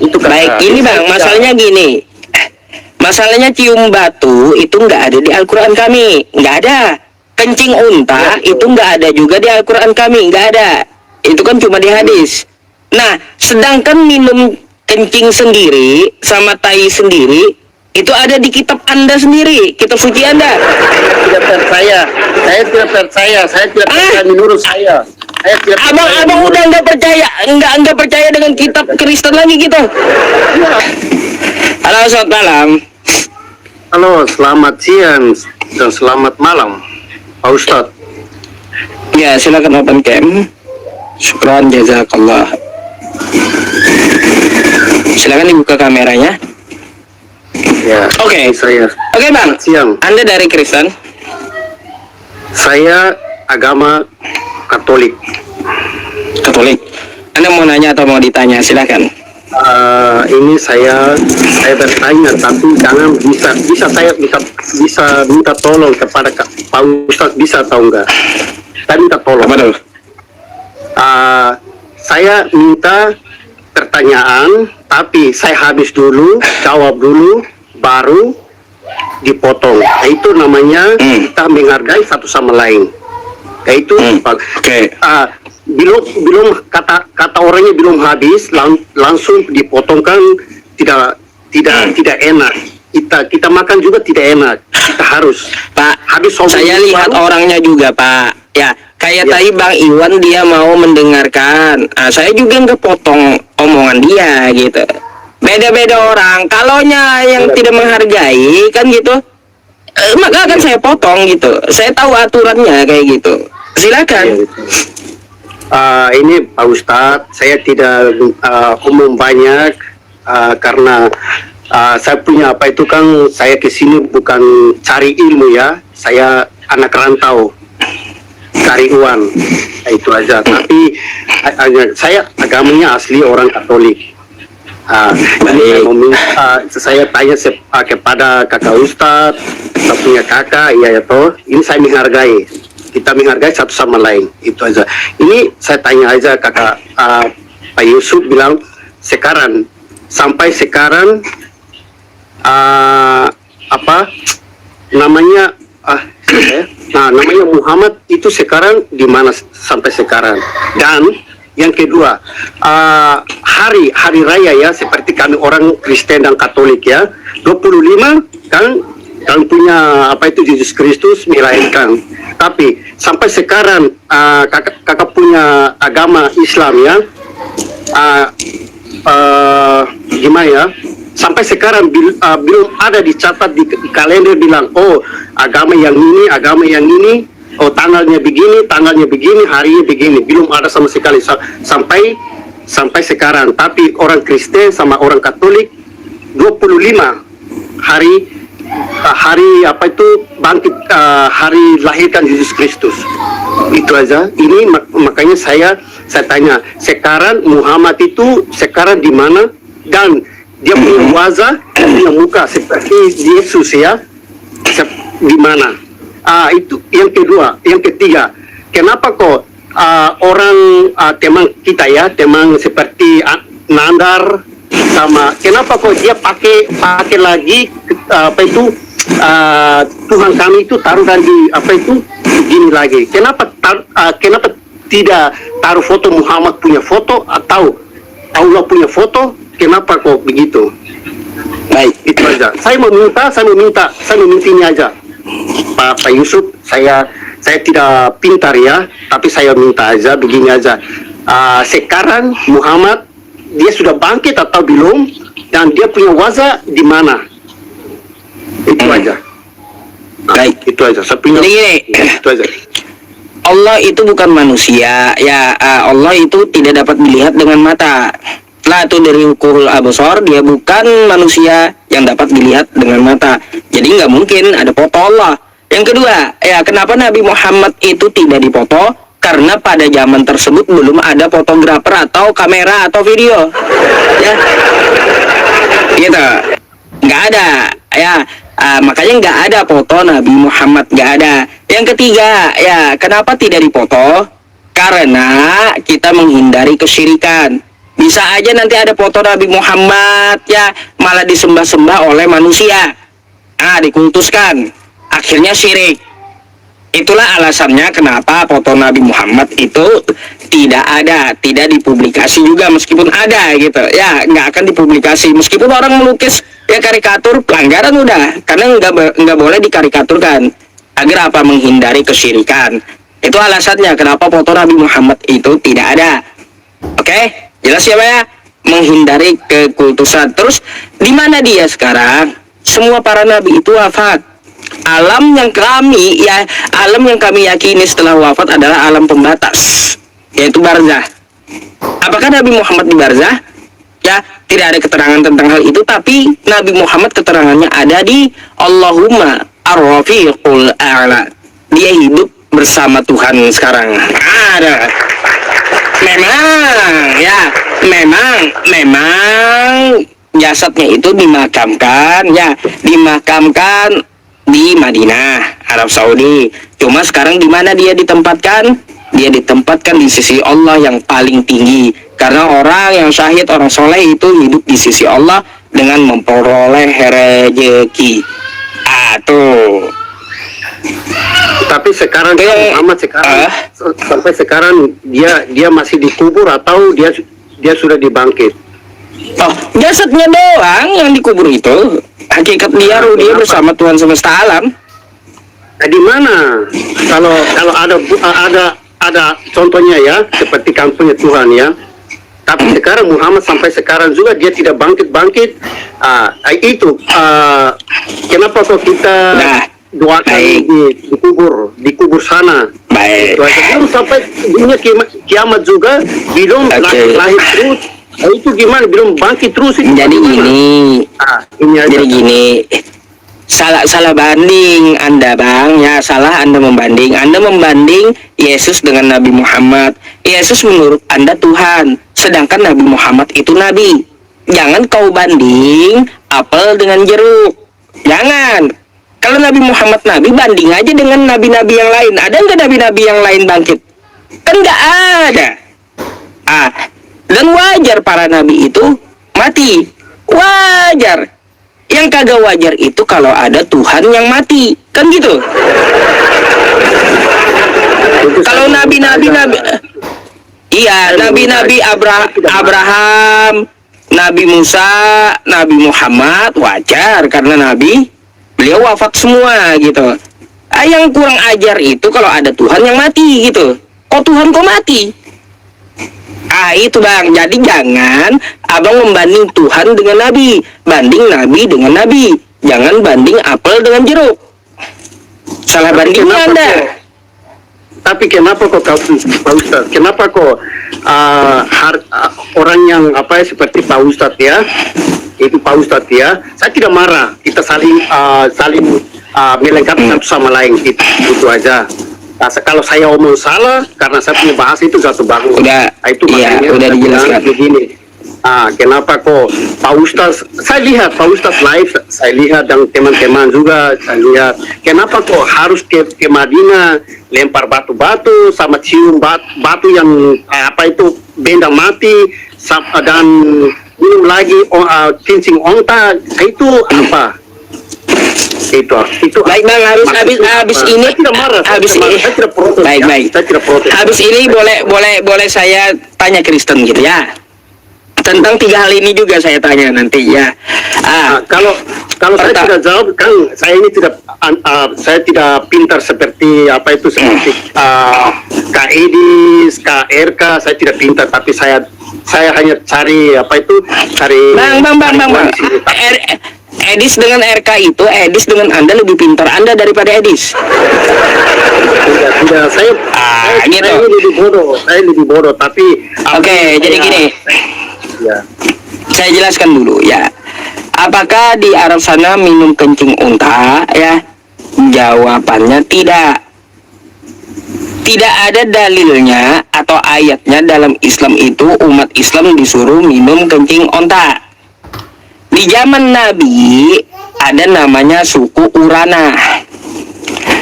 Itu Baik, ini Bang, masalahnya gini. Masalahnya cium batu itu nggak ada di Al-Quran kami, nggak ada. Kencing unta itu nggak ada juga di Al-Quran kami, nggak ada. Itu kan cuma di hadis. Nah, sedangkan minum kencing sendiri sama tai sendiri itu ada di kitab Anda sendiri, kitab suci Anda. Tidak percaya, saya tidak percaya, saya tidak percaya menurut saya. Saya tidak percaya Abang udah nggak percaya dengan kitab Kristen lagi gitu. Halo, selamat malam. Halo, selamat siang dan selamat malam, Pak Ustadz. Ya, silakan open cam. Syukran, jazakallah. Silakan dibuka kameranya. Ya, Oke. Saya. Oke, Bang. Selamat siang. Anda dari Kristen? Saya agama Katolik. Katolik. Anda mau nanya atau mau ditanya? Silakan. Ini saya bertanya, tapi jangan bisa saya bisa minta tolong kepada Pak Ustadz, bisa atau enggak? Saya minta tolong. Apa tuh? Saya minta pertanyaan, tapi saya habis dulu, jawab dulu, baru dipotong. Nah, itu namanya kita menghargai satu sama lain. Yaitu Oke. belum kata orangnya belum habis, langsung dipotongkan, tidak enak. Kita makan juga tidak enak. Kita harus Pak, habis saya lihat orangnya juga, Pak. Ya, kayak tadi Bang Iwan dia mau mendengarkan. Saya juga nggak potong omongan dia gitu. Beda-beda orang. Kalonya yang tidak menghargai kan gitu, maka akan saya potong gitu. Saya tahu aturannya kayak gitu. Silakan. Ini Pak Ustadz, saya tidak umum banyak karena saya punya apa itu kan, saya kesini bukan cari ilmu ya, saya anak rantau, cari uang, itu aja. Tapi saya agamanya asli orang Katolik. Saya tanya kepada kakak Ustadz, saya punya kakak, iya ya toh, ini saya menghargai. Kita menghargai satu sama lain, itu aja. Ini saya tanya aja kakak, Pak Yusuf bilang sampai sekarang apa namanya namanya Muhammad itu sekarang di mana sampai sekarang. Dan yang kedua, hari raya ya, seperti kami orang Kristen dan Katolik ya, 25 kan punya apa itu Yesus Kristus melahirkan. Tapi sampai sekarang kakak punya agama Islam ya, gimana ya? Sampai sekarang belum ada dicatat di kalender bilang, oh agama yang ini, oh tanggalnya begini, harinya begini. Belum ada sama sekali sampai sekarang. Tapi orang Kristen sama orang Katolik 25 hari apa itu bangkit, hari lahirkan Yesus Kristus. Itu aja. Ini makanya saya tanya, sekarang Muhammad itu sekarang di mana, dan dia punya wajah, punya muka seperti Yesus ya, di mana? Itu yang kedua. Yang ketiga, kenapa kok orang teman kita ya, teman seperti Nandar sama, kenapa kok dia pakai lagi apa itu Tuhan kami itu taruh di apa itu gini lagi? Kenapa tidak taruh foto Muhammad punya foto atau Allah punya foto? Kenapa kok begitu? Baik, itu aja. Saya meminta ini aja, Pak Yusuf. Saya tidak pintar ya, tapi saya minta aja begini aja. Sekarang Muhammad dia sudah bangkit atau belum, dan dia punya wajah di mana? Itu aja. Baik, itu aja. Saya punya. Itu aja. Allah itu bukan manusia ya. Allah itu tidak dapat dilihat dengan mata. Lah itu dari ukul absor, dia bukan manusia yang dapat dilihat dengan mata. Jadi nggak mungkin ada foto Allah. Yang kedua, ya kenapa Nabi Muhammad itu tidak dipoto? Karena pada zaman tersebut belum ada fotografer atau kamera atau video, ya, gitu, nggak ada, ya, makanya nggak ada foto Nabi Muhammad, nggak ada. Yang ketiga, ya, kenapa tidak dipoto? Karena kita menghindari kesyirikan. Bisa aja nanti ada foto Nabi Muhammad ya malah disembah-sembah oleh manusia. Dikultuskan. Akhirnya syirik. Itulah alasannya kenapa foto Nabi Muhammad itu tidak ada, tidak dipublikasi juga meskipun ada gitu. Ya, nggak akan dipublikasi meskipun orang melukis ya karikatur, pelanggaran udah, karena nggak boleh dikarikaturkan. Agar apa? Menghindari kesyirikan. Itu alasannya kenapa foto Nabi Muhammad itu tidak ada. Oke, jelas ya Pak ya? Menghindari kekultusan. Terus di mana dia sekarang? Semua para nabi itu wafat. Alam yang kami yakini setelah wafat adalah alam pembatas, yaitu barzah. Apakah Nabi Muhammad di barzah? Ya, tidak ada keterangan tentang hal itu, tapi Nabi Muhammad keterangannya ada di Allahumma ar-rafiqul a'la. Dia hidup bersama Tuhan sekarang. Ada. Memang jasadnya itu dimakamkan di Madinah, Arab Saudi. Cuma sekarang di mana dia ditempatkan? Dia ditempatkan di sisi Allah yang paling tinggi. Karena orang yang syahid, orang soleh itu hidup di sisi Allah dengan memperoleh rezeki. Tuh. Tapi sekarang Muhammad sampai sekarang dia masih dikubur atau dia sudah dibangkit? Jasadnya doang yang dikubur itu. Hakikat dia bersama Tuhan semesta alam. Di mana? Kalau ada contohnya ya, seperti kampungnya Tuhan ya. Tapi sekarang Muhammad sampai sekarang juga dia tidak bangkit. Kenapa kok kita doakan dikubur sana? Baik. Belum sampai dunia kiamat juga belum lahir terus. Itu gimana belum bangkit terus itu? Jadi gini, salah banding Anda Bang ya, salah Anda membanding Yesus dengan Nabi Muhammad. Yesus menurut Anda Tuhan, sedangkan Nabi Muhammad itu Nabi. Jangan kau banding apel dengan jeruk, jangan. Kalau Nabi Muhammad Nabi, banding aja dengan nabi-nabi yang lain. Ada nggak nabi-nabi yang lain bangkit? Kan nggak ada. Dan wajar para nabi itu mati. Wajar. Yang kagak wajar itu kalau ada Tuhan yang mati. Kan gitu. Kalau nabi-nabi Abraham, Nabi Musa, Nabi Muhammad wajar karena nabi, beliau wafat semua gitu. Yang kurang ajar itu kalau ada Tuhan yang mati gitu. Kok Tuhan kok mati? Itu Bang, jadi jangan abang membanding Tuhan dengan Nabi, banding Nabi dengan Nabi, jangan banding apel dengan jeruk. Salah bandingnya Anda. Tapi kenapa kok Pak Ustadz? Kenapa kok orang yang seperti Pak Ustadz ya, itu Pak Ustadz ya, saya tidak marah, kita saling melengkapi satu sama lain, itu aja. Kalau saya omong salah karena saya punya bahasa itu satu bagus. Itu makanya udah dijelaskan begini. Kenapa kok Pak Ustadz, saya lihat Pak Ustadz live, saya lihat dan teman-teman juga saya lihat, kenapa kok harus ke Madinah lempar batu-batu sama cium batu yang benda mati dan minum lagi kincing onta, itu apa? Itu baik Bang, habis ini habis ini boleh saya tanya Kristen gitu ya, tentang 3 hal ini juga saya tanya nanti ya. Kalau saya tidak jawab kan saya ini saya tidak pintar seperti seperti Kak Edis, Kak RK, saya tidak pintar, tapi saya hanya cari Bang. Edis dengan RK itu, Edis dengan Anda lebih pintar Anda daripada Edis. Tidak, saya lebih bodoh, tapi jadi gini. Ya. Saya jelaskan dulu ya. Apakah di Arab sana minum kencing unta ya? Jawabannya tidak. Tidak ada dalilnya atau ayatnya dalam Islam itu umat Islam disuruh minum kencing unta. Di zaman Nabi ada namanya suku Urana.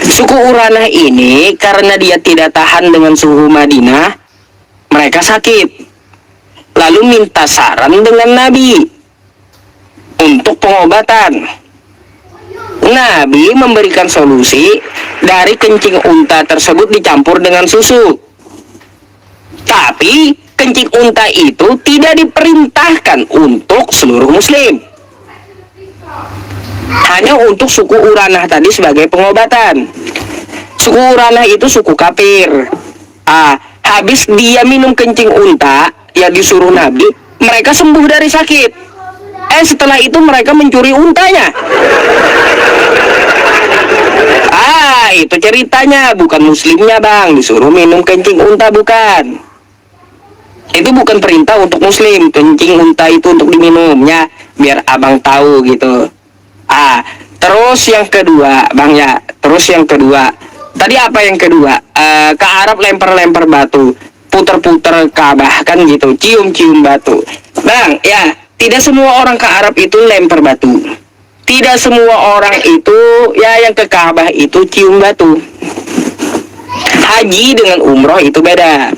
Suku Urana ini karena dia tidak tahan dengan suhu Madinah, mereka sakit. lalu minta saran dengan Nabi untuk pengobatan. Nabi memberikan solusi dari kencing unta tersebut dicampur dengan susu. Tapi kencing unta itu tidak diperintahkan untuk seluruh muslim. Hanya untuk suku Uranah tadi sebagai pengobatan. Suku Uranah itu suku kafir. Habis dia minum kencing unta yang disuruh Nabi, mereka sembuh dari sakit. Setelah itu mereka mencuri untanya. Itu ceritanya, bukan muslimnya bang disuruh minum kencing unta, bukan. Itu bukan perintah untuk muslim, kencing unta itu untuk diminumnya, biar abang tahu gitu. Terus yang kedua bang ya, terus yang kedua. Tadi apa yang kedua? Ke Arab lempar-lempar batu, puter-puter Ka'bah kan gitu, cium-cium batu. Bang ya, tidak semua orang ke Arab itu lempar batu. Tidak semua orang itu ya yang ke Ka'bah itu cium batu. Haji dengan umroh itu beda.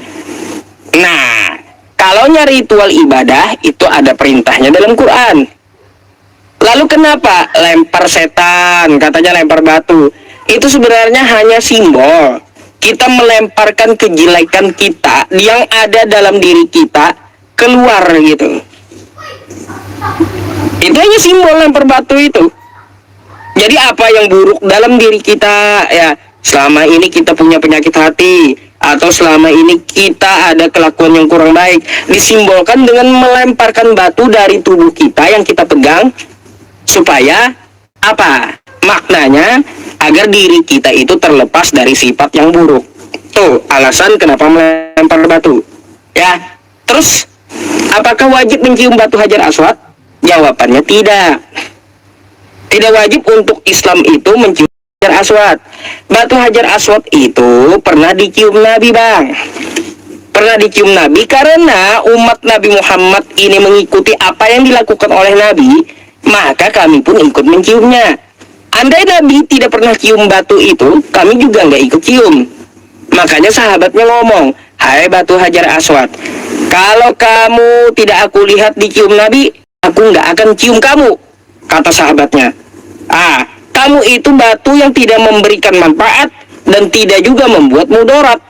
Nah, kalau nyari ritual ibadah itu ada perintahnya dalam Quran. Lalu kenapa lempar setan, katanya lempar batu? Itu sebenarnya hanya simbol. Kita melemparkan kejelekan kita yang ada dalam diri kita keluar gitu. Itu hanya simbol lempar batu itu. Jadi apa yang buruk dalam diri kita, ya selama ini kita punya penyakit hati, atau selama ini kita ada kelakuan yang kurang baik, disimbolkan dengan melemparkan batu dari tubuh kita yang kita pegang, supaya apa? Maknanya agar diri kita itu terlepas dari sifat yang buruk. Tuh alasan kenapa melempar batu. Ya, terus apakah wajib mencium batu Hajar Aswad? Jawabannya tidak. Tidak wajib untuk Islam itu mencium Hajar Aswad. Batu Hajar Aswad itu pernah dicium Nabi bang. Pernah dicium Nabi karena umat Nabi Muhammad ini mengikuti apa yang dilakukan oleh Nabi, maka kami pun ikut menciumnya. Andai Nabi tidak pernah cium batu itu, kami juga nggak ikut cium. Makanya sahabatnya ngomong, hai batu Hajar Aswad, kalau kamu tidak aku lihat dicium Nabi, aku nggak akan cium kamu, kata sahabatnya. Kamu itu batu yang tidak memberikan manfaat dan tidak juga membuat mudarat,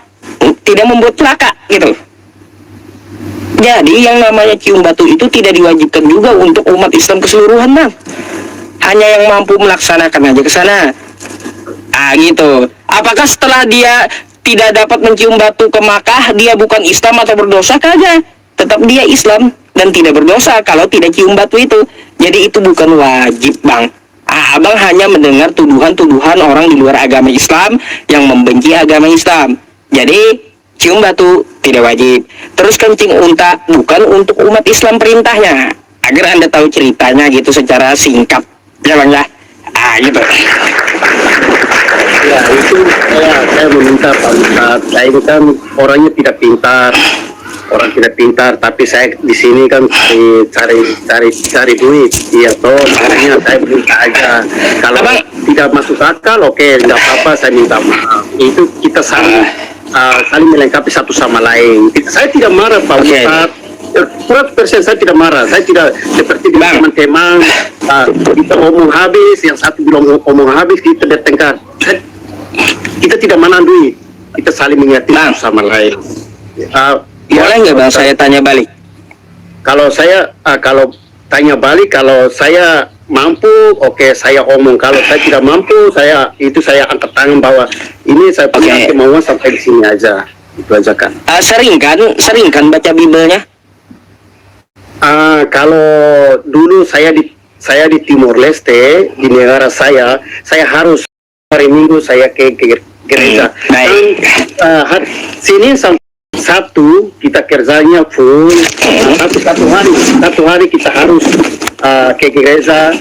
tidak membuat celaka gitu. Jadi yang namanya cium batu itu tidak diwajibkan juga untuk umat Islam keseluruhan bang. Hanya yang mampu melaksanakan aja ke sana. Gitu. Apakah setelah dia tidak dapat mencium batu ke Makkah, dia bukan Islam atau berdosa? Kagak. Tetap dia Islam dan tidak berdosa kalau tidak cium batu itu. Jadi itu bukan wajib bang. Abang hanya mendengar tuduhan-tuduhan orang di luar agama Islam yang membenci agama Islam. Jadi cium batu tidak wajib. Terus kencing unta bukan untuk umat Islam perintahnya. Agar Anda tahu ceritanya gitu secara singkat. Ya bang ya. Gitu. Ya itu saya meminta Pak Ustadz. Saya ini kan orangnya tidak pintar. Orang tidak pintar, tapi saya di sini kan cari duit. Iya toh, makanya saya minta aja. Kalau tidak masuk akal, oke, tidak apa-apa, saya minta maaf. Itu kita saling melengkapi satu sama lain. Saya tidak marah Pak Ustadz. 100% saya tidak marah. Saya tidak seperti di teman-teman. Kita omong habis, yang satu bilang omong habis, kita bertengkar. Kita tidak menandui. Kita saling mengerti satu sama lain. Boleh nggak bang saya tanya balik? Kalau saya kalau tanya balik, kalau saya mampu, oke, saya omong. Kalau saya tidak mampu, saya angkat tangan bahwa ini saya punya kemauan sampai di sini aja. Itu aja kan. Sering kan baca Bibelnya? Kalau dulu saya di Timor Leste, di negara saya harus hari Minggu saya ke gereja. Dan sini sampai Sabtu kita kerjanya full. Satu hari kita harus ke gereja.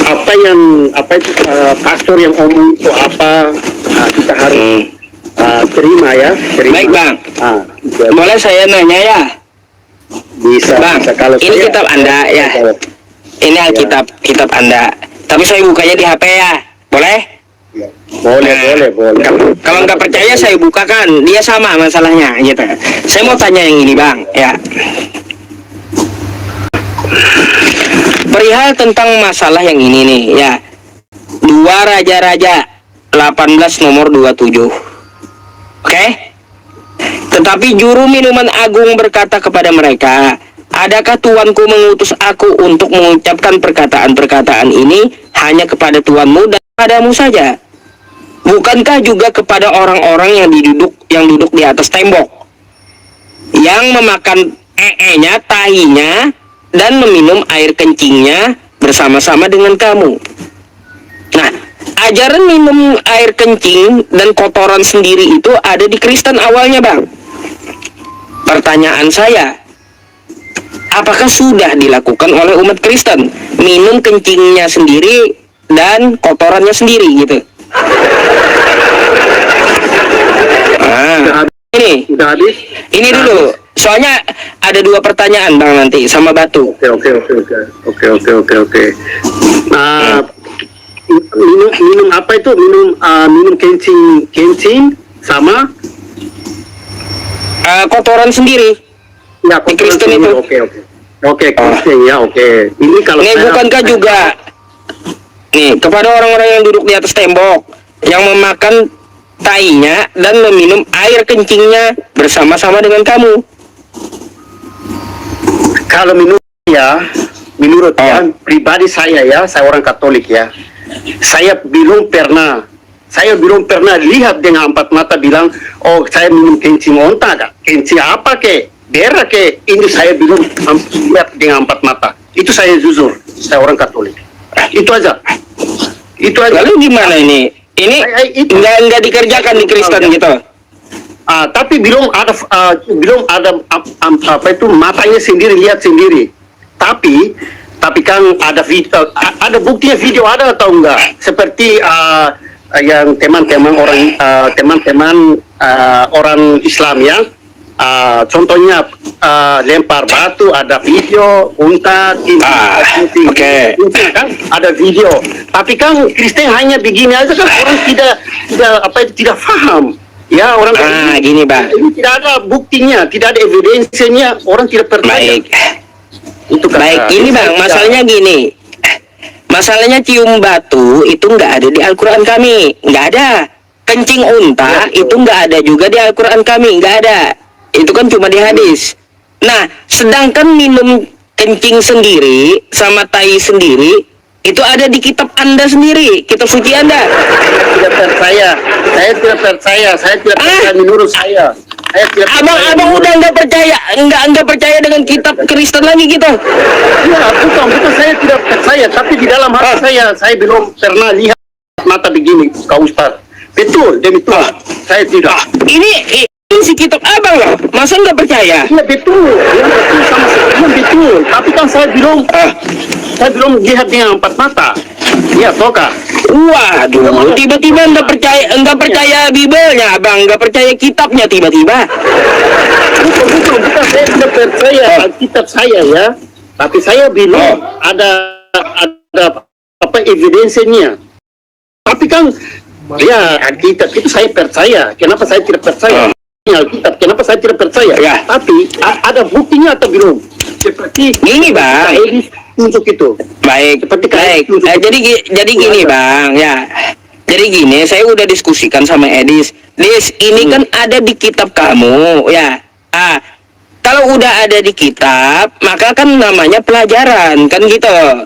Apa itu pastor yang omong itu apa, kita harus terima ya. Baik bang. Boleh saya nanya ya? Bisa bang. Bisa. Kalau ini kitab Anda ya. Ini Alkitab kitab Anda. Tapi saya bukanya di HP ya. Boleh? Boleh. Kalau nggak percaya saya bukakan, dia sama masalahnya gitu. Saya mau tanya yang ini bang, ya. Perihal tentang masalah yang ini nih, ya. 2 Raja-Raja 18 nomor 27. Oke? Tetapi juru minuman agung berkata kepada mereka, adakah tuanku mengutus aku untuk mengucapkan perkataan-perkataan ini hanya kepada tuanmu dan padamu saja? Bukankah juga kepada orang-orang yang duduk di atas tembok, yang memakan nya, tahinya, dan meminum air kencingnya bersama-sama dengan kamu? Nah, ajaran minum air kencing dan kotoran sendiri itu ada di Kristen awalnya, bang. Pertanyaan saya, apakah sudah dilakukan oleh umat Kristen minum kencingnya sendiri dan kotorannya sendiri gitu? Udah habis. Ini dulu. Soalnya ada 2 pertanyaan bang nanti sama Batu. Oke. Minum apa itu? Minum kencing sama kotoran sendiri. Ya, di Kristen itu. Oke, Kristen ya, oke. Ini kalau bukankah juga nih kepada orang-orang yang duduk di atas tembok, yang memakan tainya dan meminum air kencingnya bersama-sama dengan kamu? Kalau menurut pribadi saya orang Katolik ya, saya belum pernah lihat dengan 4 mata bilang, oh saya minum kencing onta, kencing apa ke, berak ke, ini saya belum lihat dengan 4 mata. Itu saya jujur, saya orang Katolik. Itu aja. Lalu gimana ini? Ini nggak dikerjakan di Kristen gitu? Tapi belum ada apa itu matanya sendiri, lihat sendiri. Tapi kan ada video, ada buktinya, video ada atau enggak? Seperti yang teman-teman orang Islam ya, contohnya lempar batu, ada video, unta, kan ada video. Tapi kan Kristen hanya begini aja kan, orang tidak paham. Ya orang gini bang, ini tidak ada buktinya, tidak ada evidensinya, orang tidak percaya. Baik. Itu baik, ini bang, masalahnya gini. Masalahnya cium batu itu nggak ada di Al-Quran kami, nggak ada. Kencing unta itu nggak ada juga di Al-Quran kami, nggak ada. Itu kan cuma di hadis. Nah, sedangkan minum kencing sendiri sama tai sendiri itu ada di kitab Anda sendiri, kitab suci Anda. Tidak percaya, saya tidak percaya menurut saya. Abang udah nggak percaya dengan kitab Kristen lagi gitu. Ya, bukan saya tidak percaya, tapi di dalam hati saya belum pernah lihat mata begini, Kak Ustaz. Betul, demikian. Saya tidak. Ini si kitab abang loh, masa nggak percaya? Iya betul, betul. Tapi kan saya belum lihat dengan 4 mata. Iya, toka. Waduh, tiba-tiba nggak percaya Bibelnya, abang nggak percaya kitabnya tiba-tiba. Bukan, saya tidak percaya kitab saya ya. Tapi saya belum ada apa evidensinya. Tapi kan ya kitab itu saya percaya. Kenapa saya tidak percaya? Alkitab, kenapa saya tidak percaya? Ya. Tapi ada buktinya atau belum? Seperti ini bang, untuk itu. Baik. Jadi gini bang, ya. Jadi gini, saya udah diskusikan sama Edis. Ini kan ada di kitab kamu, ya. Kalau udah ada di kitab, maka kan namanya pelajaran, kan gitu.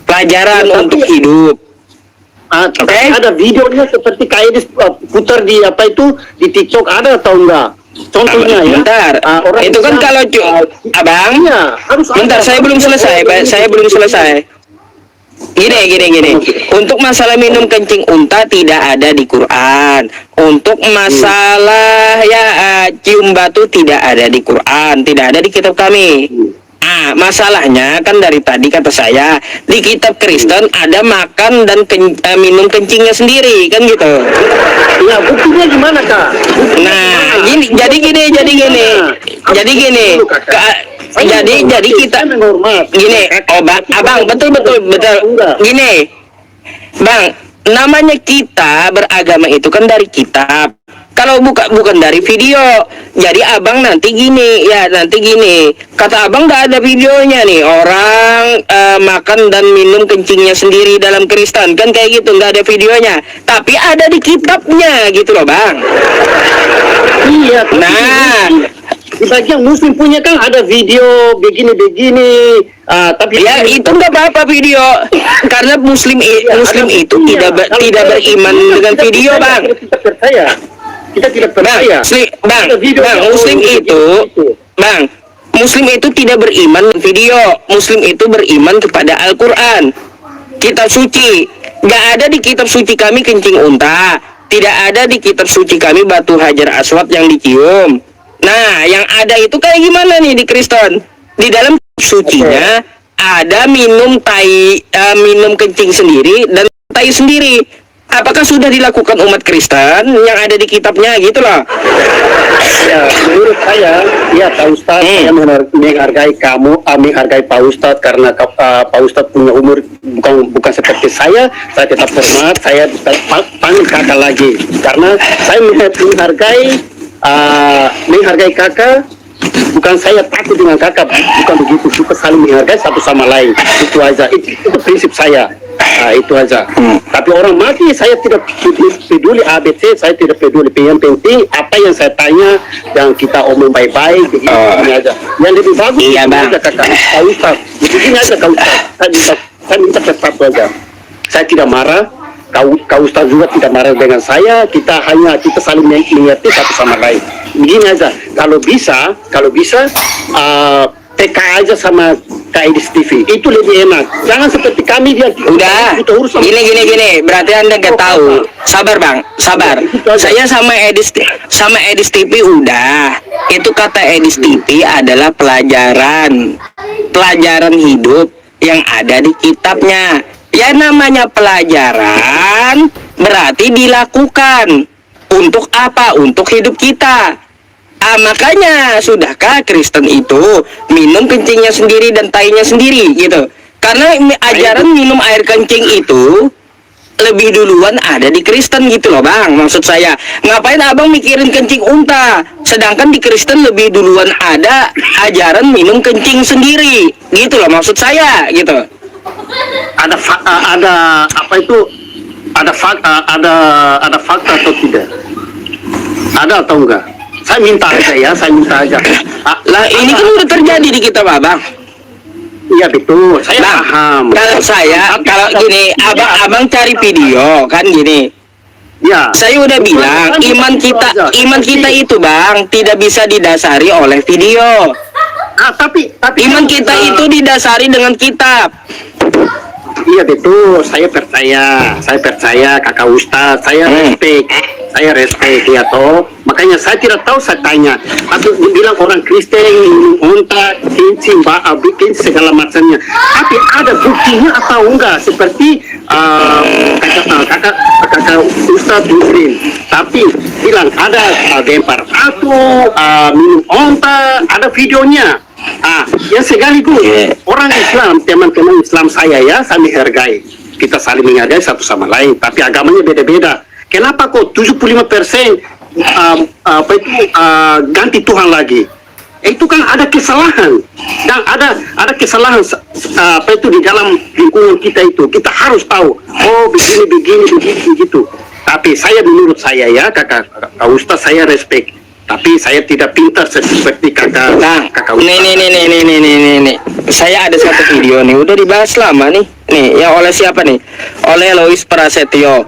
Pelajaran untuk hidup. Ada videonya seperti kayak putar di di TikTok, ada atau enggak? Contohnya ya. Bentar. Itu kan kalau abang. Ya, bentar, saya belum selesai. Gini. Untuk masalah minum kencing unta tidak ada di Quran. Untuk masalah cium batu tidak ada di Quran, tidak ada di kitab kami. Masalahnya kan dari tadi kata saya di kitab Kristen ada makan dan minum kencingnya sendiri kan gitu. Ya buktinya gimana Kak? Jadi gini. Jadi kita gini. Abang betul. Gini, bang. namanya kita beragama itu kan dari kitab. Kalau bukan dari video. Jadi abang nanti gini, kata abang nggak ada videonya nih, orang makan dan minum kencingnya sendiri dalam Kristen, kan kayak gitu, nggak ada videonya. Tapi ada di kitabnya gitu loh bang. Iya. Nah, Di bagian Muslim punya kan ada video begini-begini. Tapi ya itu nggak apa-apa video, karena Muslim itu tidak beriman dengan video bang. Kita percaya. Kita tidak percaya. Muslim itu tidak beriman dengan video. Muslim itu beriman kepada Al-Quran, kitab suci. Gak ada di kitab suci kami kencing unta. Tidak ada di kitab suci kami batu hajar aswad yang dicium. Nah, yang ada itu kayak gimana nih di Kristen? Di dalam sucinya ada minum kencing sendiri dan tai sendiri. Apakah sudah dilakukan umat Kristen yang ada di kitabnya gitu loh? Ya, menurut saya, ya Pak Ustadz, saya menghargai kamu, menghargai Pak Ustadz karena Pak Ustadz punya umur bukan seperti saya tetap hormat, saya panggil kakak lagi karena saya menghargai kakak. Bukan saya takut dengan kakak, bukan begitu, suka saling menghargai satu sama lain, itu aja, itu prinsip saya. Itu aja. Tapi orang mati saya tidak peduli ABC, saya tidak peduli. Yang penting apa yang saya tanya, yang kita omong baik-baik, begini aja. Yang lebih bagus iya, aja kakak, Pak Ustadz, begini aja Kak Ustadz. Saya minta satu aja. Saya tidak marah. Kak Ustadz juga tidak marah dengan saya. Kita saling mengerti satu sama lain. Begini aja. Kalau bisa, TK aja sama KIDIS TV itu lebih enak. Jangan seperti kami dia. Udah. Gini. Berarti Anda nggak tahu. Sabar bang, sabar. Saya sama Edis TV udah. Itu kata Edis TV adalah pelajaran hidup yang ada di kitabnya. Ya namanya pelajaran berarti dilakukan. Untuk apa? Untuk hidup kita. Makanya sudahkah Kristen itu minum kencingnya sendiri dan tainya sendiri gitu? Karena ajaran minum air kencing itu lebih duluan ada di Kristen gitu loh bang. Maksud saya, ngapain abang mikirin kencing unta, sedangkan di Kristen lebih duluan ada ajaran minum kencing sendiri gitu loh, maksud saya gitu. Ada fakta atau tidak? Ada atau enggak? Saya minta aja. Lah ini kan udah terjadi di kita abang. Iya betul, saya paham. Kalau gini, abang cari video kan gini. Ya. Saya udah bilang iman kita itu bang tidak bisa didasari oleh video. Tapi iman kita itu didasari dengan kitab. Iya betul, saya percaya kakak Ustadz, saya respect ya toh. Makanya saya tidak tahu, saya tanya. Atau dibilang orang Kristen unta, kencing, bikin segala macamnya. Tapi ada buktinya atau enggak? Seperti kakak Ustadz Muslim. Tapi bilang ada lempar batu, minum unta, ada videonya. Ya sekaligus orang Islam, teman-teman Islam saya menghargai. Kita saling menghargai satu sama lain, tapi agamanya beda-beda. Kenapa kok 75% ganti Tuhan lagi? Itu kan ada kesalahan, dan ada kesalahan di dalam lingkungan kita itu. Kita harus tahu, begini begitu. Tapi menurut saya ya kakak Ustadz, saya respect. Tapi saya tidak pintar seperti kakak Ustadz. Nih. Saya ada satu video nih, udah dibahas lama nih. Nih, yang oleh siapa nih? Oleh Lois Prasetyo.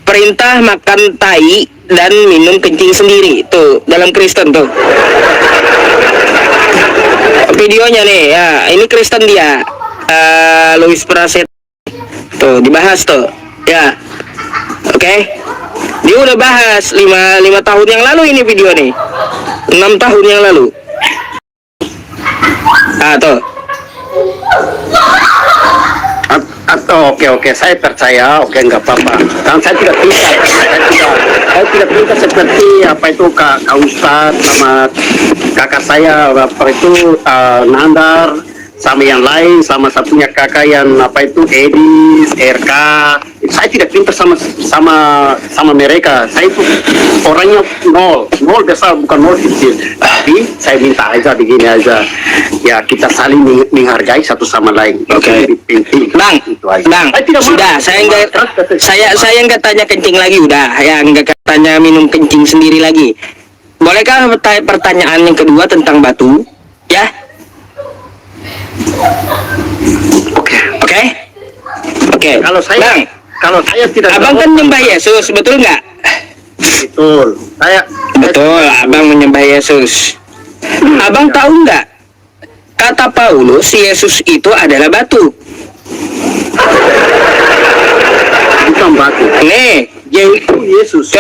Perintah makan tai dan minum kencing sendiri. Tuh, dalam Kristen tuh. Videonya nih, ya. Ini Kristen dia. Lois Prasetyo. Tuh, dibahas tuh. Ya. Oke. Dia udah bahas 5 tahun yang lalu ini video nih. 6 tahun yang lalu. Tuh. Oke, saya percaya, nggak apa-apa. Dan saya tidak pintar seperti Kak Ustadz sama kakak saya Nandar. sama yang lain, sama satunya kakak yang apa itu Edis, RK. Saya tidak pintar sama mereka. Saya itu orangnya nol besar, bukan nol kecil. Tapi saya minta aja begini aja. Ya kita saling menghargai satu sama lain. Oke. Itu lebih penting. Bang, Itu aja. Bang, Saya tidak sudah, marah. saya nggak tanya kencing lagi, udah, ya nggak tanya minum kencing sendiri lagi. Bolehkah pertanyaan yang kedua tentang batu, ya? Oke. Oke, oke. Kalau saya tidak Abang jawab, kan menyembah Yesus, betul nggak? betul. Betul, abang menyembah Yesus. Abang tahu nggak? Kata Paulus, Yesus itu adalah batu. bukan batu. Nih, Dia itu Yesus.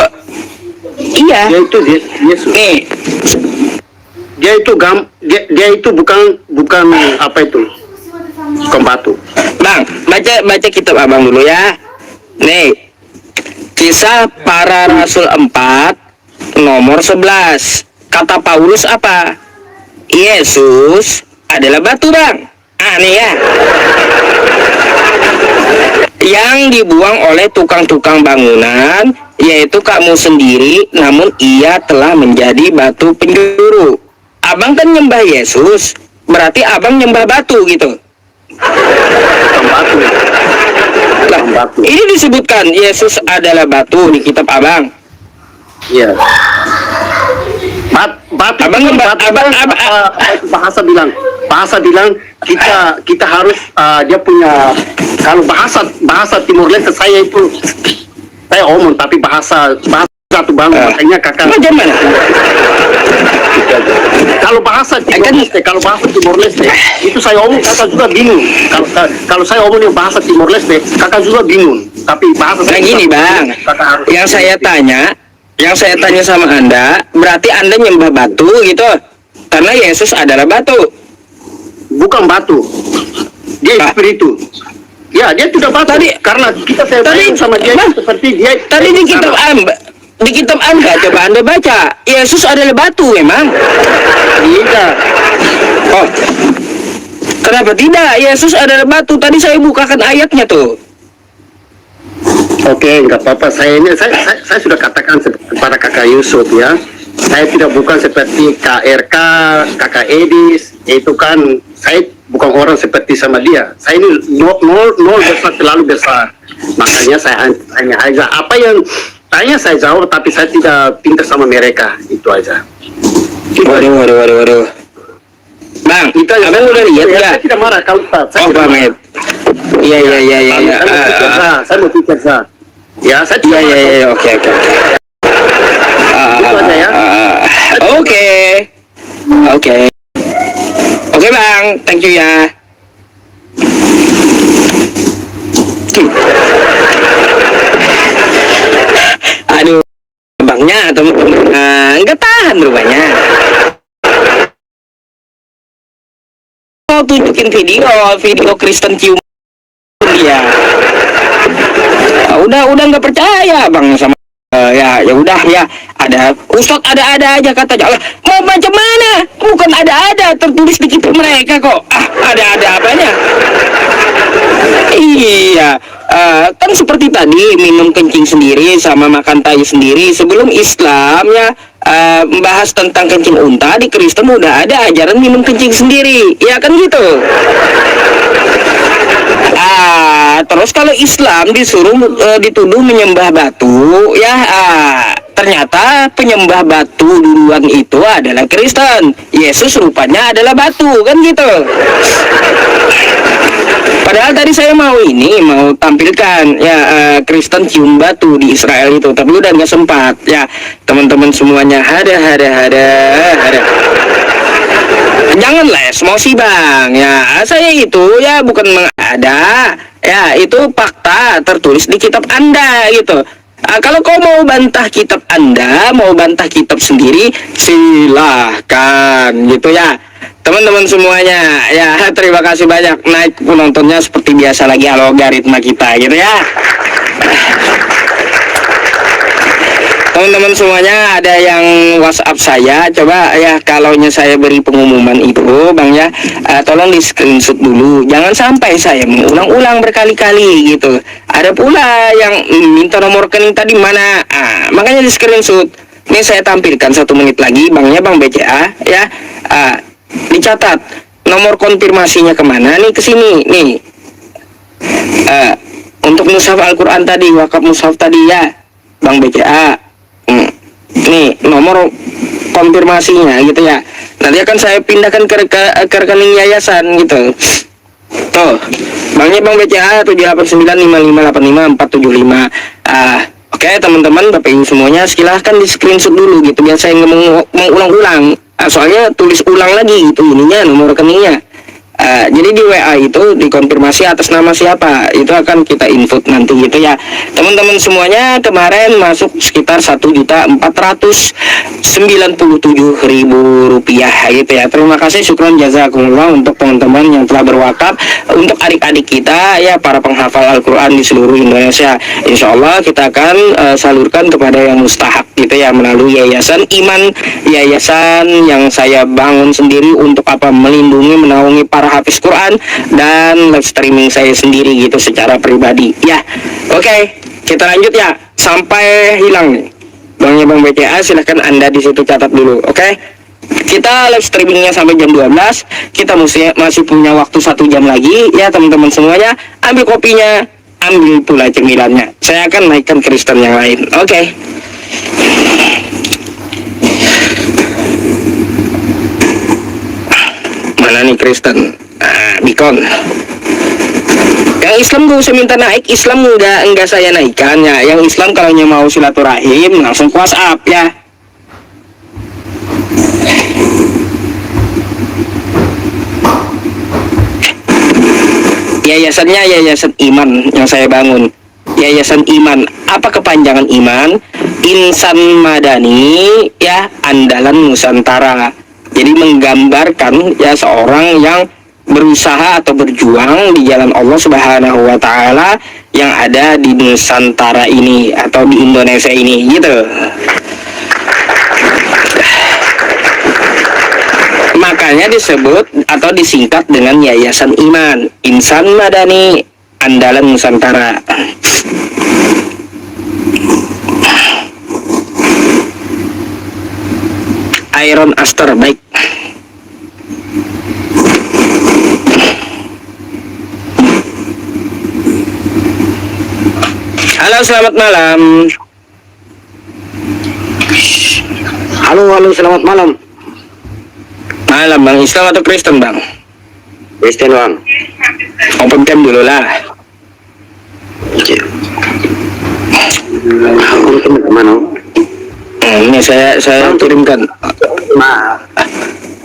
iya. Dia itu Yesus. Nih, Dia itu bukan apa itu? Bukan batu. Bang, baca kitab abang dulu ya. Nih, Kisah Para Rasul 4 nomor 11. Kata Paulus apa? Yesus adalah batu, Bang. Nih ya. Yang dibuang oleh tukang-tukang bangunan, yaitu kamu sendiri, namun ia telah menjadi batu penjuru. Abang kan nyembah Yesus, berarti abang nyembah batu gitu. Bukan batu. Lah, Bukan batu. ini disebutkan Yesus adalah batu di kitab abang. Iya. Batu. Abang bahasa bilang kita harus dia punya, kalau bahasa Timur Leste saya omong, tapi bahasa satu bang, makanya kakak. Macam mana? Kalau bahasa Timor Leste itu saya omong kakak juga bingung. Kalau saya omong yang bahasa Timor Leste kakak juga bingung. Tapi bahasa Nah gini bang, yang saya tanya sama anda, berarti anda nyembah batu gitu, karena Yesus adalah batu. Bukan batu, dia spiritu. Ya dia tidak batu. Karena kita tadi sama dia seperti dia. Tadi di kitab anda coba anda baca, Yesus adalah batu memang. Tidak. Oh, kenapa tidak? Yesus adalah batu. Tadi saya bukakan ayatnya tuh. Oke, nggak apa-apa. Saya sudah katakan kepada kakak Yusuf ya. Saya tidak bukan seperti KRK, kakak Edis. Itu kan saya bukan orang seperti sama dia. Saya ini nol besar, terlalu besar. Makanya saya hanya aja apa yang tanya saya jawab, tapi saya tidak pintar sama mereka. Itu aja. Waduh. Bang, abang udah lihat nggak? Saya tidak marah kalau saya Oh, pamit. Iya. Saya mau pikir sah. Ya, saya tidak marah. Iya, oke. Itu aja ya. Oke bang, thank you ya. Aduh, abangnya teman-teman nggak tahan rupanya. Mau tunjukin video Kristen cium dia. Udah nggak percaya bang sama ya udah ya, ada Ustadz ada aja katanya. Allah, mau macam mana? Bukan ada tertulis di kitab mereka kok. Ada apanya? Iya, kan seperti tadi minum kencing sendiri sama makan tai sendiri. Sebelum Islam ya membahas tentang kencing unta, di Kristen udah ada ajaran minum kencing sendiri. Ya kan gitu. Terus kalau Islam dituduh menyembah batu, ya ternyata penyembah batu duluan itu adalah Kristen. Yesus rupanya adalah batu, kan gitu. Padahal tadi saya mau tampilkan ya Kristen cium batu di Israel itu, tapi udah nggak sempat ya teman-teman semuanya. Ada. Janganlah emosi bang ya, saya itu ya bukan mengada ya, itu fakta tertulis di kitab anda gitu. Kalau kau mau bantah kitab anda, mau bantah kitab sendiri, silahkan gitu ya teman-teman semuanya ya. Terima kasih banyak, naik penontonnya seperti biasa lagi, algoritma kita gitu ya. teman-teman semuanya ada yang WhatsApp saya, coba ya kalaunya saya beri pengumuman itu Bang ya, tolong di screenshot dulu, jangan sampai saya mengulang-ulang berkali-kali gitu. Ada pula yang minta nomor rekening tadi mana, makanya di screenshot. Ini saya tampilkan 1 menit lagi Bang ya, Bang BCA ya, dicatat nomor konfirmasinya kemana nih, ke sini nih. Untuk mushaf Al-Quran tadi, wakaf mushaf tadi ya Bang BCA, nih nomor konfirmasinya gitu ya, nanti akan saya pindahkan ke rekening yayasan gitu. Tuh Bangnya Bang BCA 78955854475. Oke teman-teman Bapak Ibu semuanya, silahkan di screenshot dulu gitu biar saya nggak mengulang-ulang, soalnya tulis ulang lagi gitu ininya nomor rekeningnya. Jadi di WA itu dikonfirmasi atas nama siapa, itu akan kita input nanti gitu ya teman-teman semuanya. Kemarin masuk sekitar 1.497.000 rupiah gitu ya. Terima kasih, syukron jazakumullah untuk teman-teman yang telah berwakaf untuk adik-adik kita ya, para penghafal Al-Quran di seluruh Indonesia. Insya Allah kita akan salurkan kepada yang mustahak gitu ya, melalui yayasan iman, yayasan yang saya bangun sendiri untuk apa, melindungi, menaungi para hafiz Quran dan live streaming saya sendiri gitu secara pribadi ya. Oke, kita lanjut ya sampai hilang nih Bangnya Bang BCA, silahkan Anda di situ catat dulu. Oke, kita live streamingnya sampai jam 12, kita masih punya waktu 1 jam lagi ya teman-teman semuanya. Ambil kopinya, ambil pula cemilannya, saya akan naikkan Kristen yang lain. Oke. Mana nih Kristen? Bikon. Yang Islam gak usah minta naik, Islam enggak saya naikkan ya. Yang Islam kalau mau silaturahim langsung ke WhatsApp ya. Yayasannya Yayasan Iman yang saya bangun. Yayasan Iman, apa kepanjangan Iman? Insan Madani ya, andalan Nusantara. Jadi menggambarkan ya seorang yang berusaha atau berjuang di jalan Allah Subhanahu wa taala yang ada di Nusantara ini atau di Indonesia ini gitu. Makanya disebut atau disingkat dengan Yayasan Iman, Insan Madani, andalan Nusantara. Iron Aster, baik. Halo, selamat malam. Halo, selamat malam. Malam Bang, Islam atau Kristen Bang? Kristen Bang. Open cam dulu lah. Untuk mana? Ini saya kirimkan.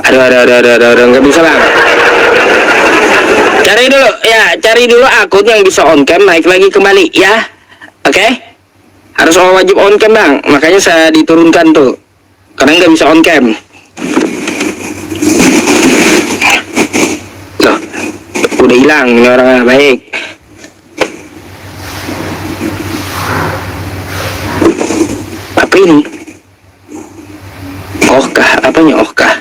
Aduh, nggak bisa Bang. Cari dulu akun yang bisa on cam, naik lagi kembali ya. Oke? Harus wajib on cam Bang, makanya saya diturunkan tuh, karena nggak bisa on cam. Loh, udah hilang ini orangnya, baik. Apa ini? Ohkah, apanya ohkah?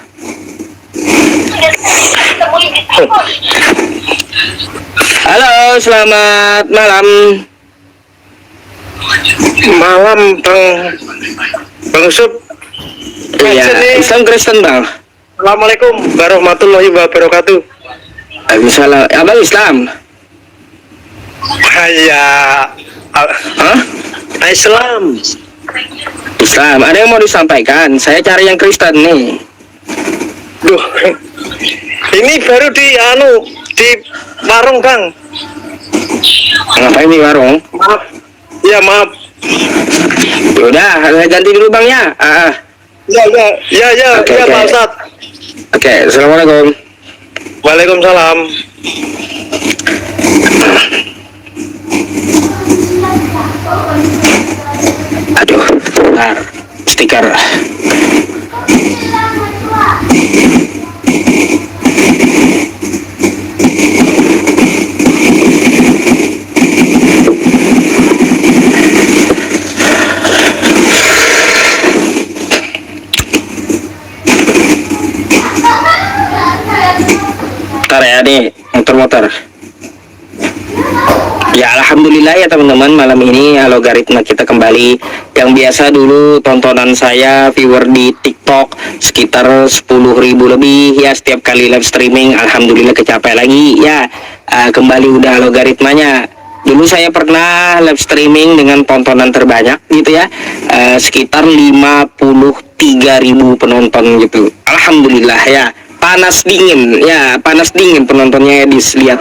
Halo, selamat malam. Malam Bang Sub. Iya, Islam Kristen Bang. Assalamualaikum warahmatullahi wabarakatuh. Waalaikumsalam. Abang Islam? Ya, Hah? Islam. Islam. Ada yang mau disampaikan? Saya cari yang Kristen nih. Duh, ini baru di warung Bang. Ngapain di warung? Maaf. Ya maaf. Udah, ganti dulu Bang ya. Ya, Oke. Pak Ustadz. Oke, assalamualaikum. Waalaikumsalam. Aduh, bentar. Stiker. ya nih, motor-motor. Ya alhamdulillah ya teman-teman, malam ini logaritma kita kembali. Yang biasa dulu tontonan saya viewer di TikTok sekitar 10.000 lebih ya setiap kali live streaming. Alhamdulillah kecapai lagi ya. Kembali udah logaritmanya. Dulu saya pernah live streaming dengan tontonan terbanyak gitu ya, sekitar 53.000 penonton gitu. Alhamdulillah ya. Panas dingin ya, panas dingin penontonnya Edis, lihat.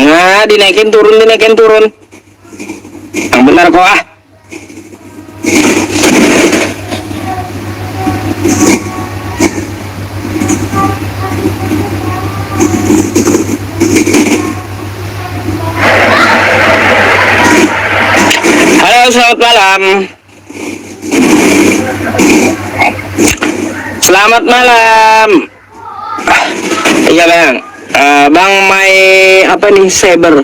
Nah, dinaikin turun yang benar kok ah. Halo, selamat malam. Selamat malam. Iya bang, bang Mai apa nih Saber?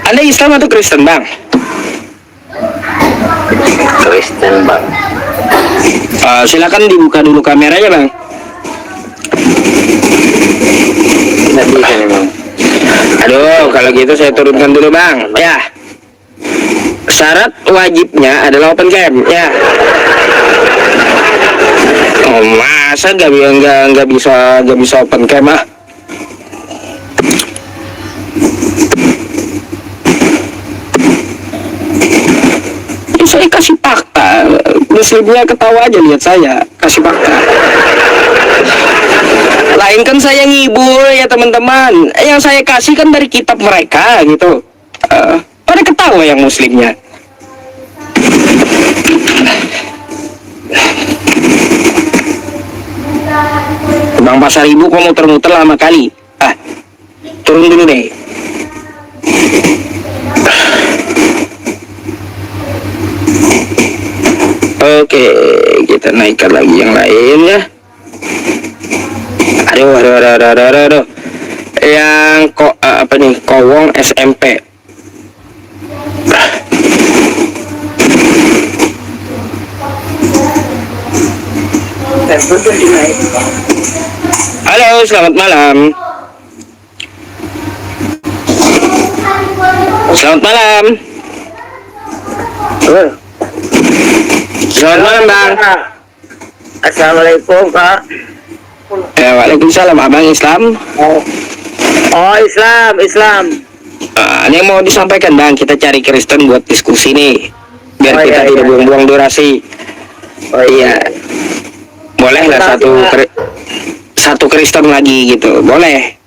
Anda Islam atau Kristen bang? Kristen bang. Silakan dibuka dulu kameranya bang. Nggak bisa nih bang. Aduh, kalau gitu saya turunkan dulu bang. Ya. Syarat wajibnya adalah open cam ya. Oh masa nggak bisa open cam ah? Saya kasih fakta, muslimnya ketawa aja lihat saya kasih fakta. Lain kan saya ngibul ya teman-teman, yang saya kasih kan dari kitab mereka gitu. Pada ketawa yang muslimnya. Bang Pasar Ibu kok muter-muter lama kali. Turun dulu deh. Oke, kita naikkan lagi yang lain ya. Aduh. Yang kok apa nih? Kowong SMP. Halo, selamat malam. Selamat malam. Selamat malam bang. Assalamualaikum Pak. Waalaikumsalam. Abang Islam? Oh Islam. Ini yang mau disampaikan bang, kita cari Kristen buat diskusi nih, biar kita tidak buang-buang durasi. Iya. Boleh lah satu Kristen lagi gitu, boleh.